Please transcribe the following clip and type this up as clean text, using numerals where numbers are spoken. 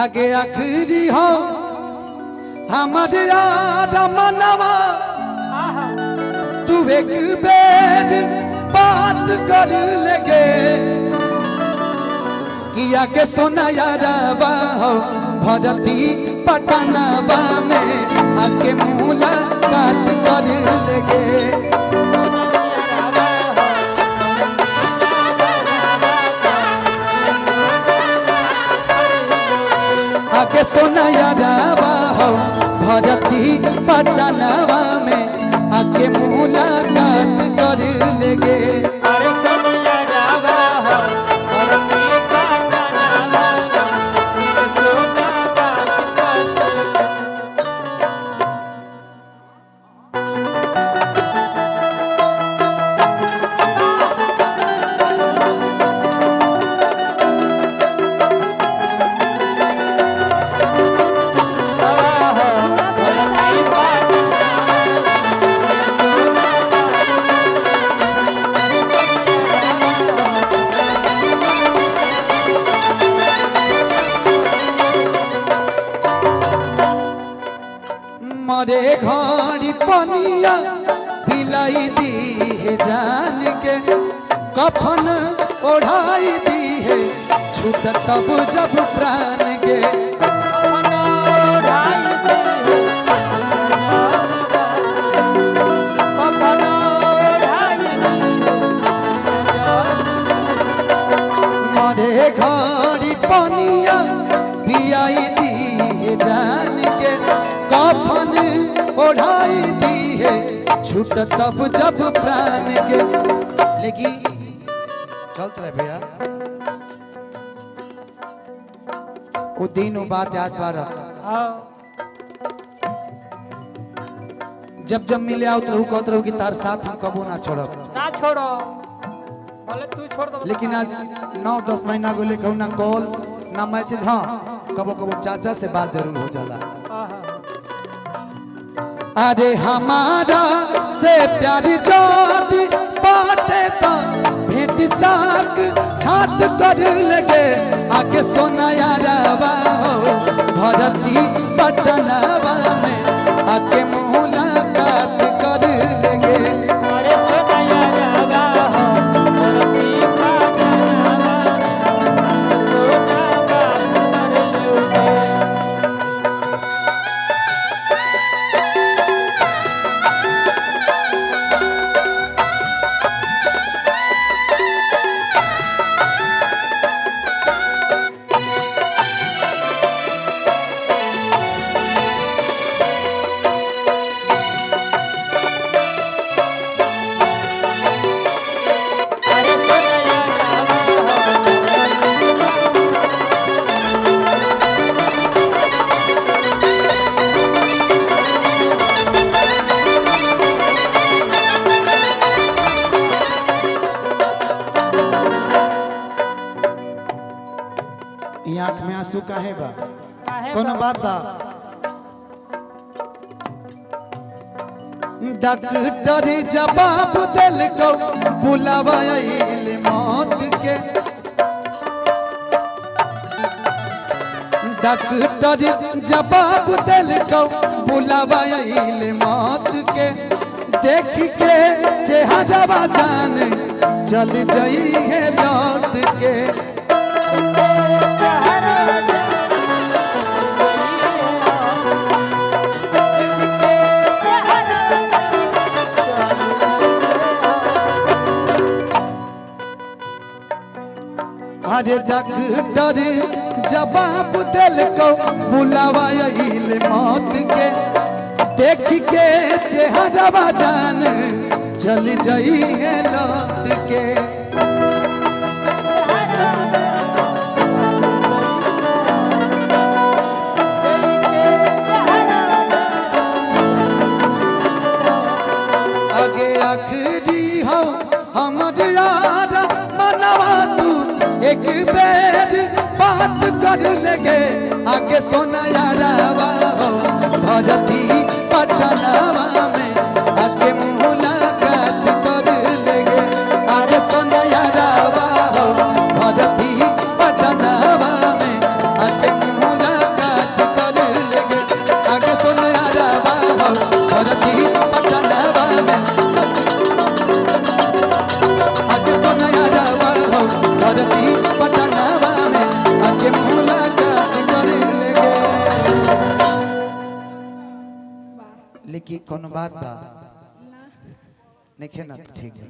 आगे आखिरी हो हमारे यार मनवा तू एक बेर बात कर लेगे किया के सोना यारवा हो भरती पटनवा में आके मुलाकात कर लेगे आके सोना यारवा हो भरती पटनवा में आके मुलाकात कर लेगे मरे घड़ी पनिया पिलाई दी है जान के कफन ओढ़ाई दी है छूट तब जब प्राण के मरे घड़ी पनिया पियाई दी है जान के कफन ओढ़ाई दी है छूट तब जब प्राण के लेकिन चलते रहे भैया वो दिन वो बात याद पा रहा जब जब मिले आओ तो कहते रहो कि तार साथ हम कबो ना छोड़ो भले तू छोड़ दो लेकिन आज 9-10 महीना को लेकर ना कॉल ना मैसेज हाँ कबो कबो चाचा से बात जरूर हो जाला अरे हमारा से प्यार जोदी बाटे तो भेंट साक छात कर लगे आके सोना यारवा हो भरती पटनवा में आके मुलाकात कर लगे अरे सोना यारवा हो भरती पटनवा सोना बात कर लगे आँख में आंसू काहे बा कोनो बात बा डॉक्टर जवाब दिल को बुलावा आइल मौत के डॉक्टर जवाब दिल को बुलावा आइल मौत के देख के चेहरा जान चल जाई है लौट के अरे डॉक्टर जवाब दिल को बुलावा आइल मौत के देख के चेहरा जान चल जाई है लौट के आगे आखिरी हो हमारे यार मनवा तू एक बेर बात कर लेगे आगे सोना यारवा हो भरती पटनवा में आगे मुलाकात कर लेगे आगे सोना यारवा हो भरती पटनवा में आगे मुलाकात धरती पटनावा में आके मुलाकात करे लगे। लेकिन कौन बात बा नहीं ना ठीक है।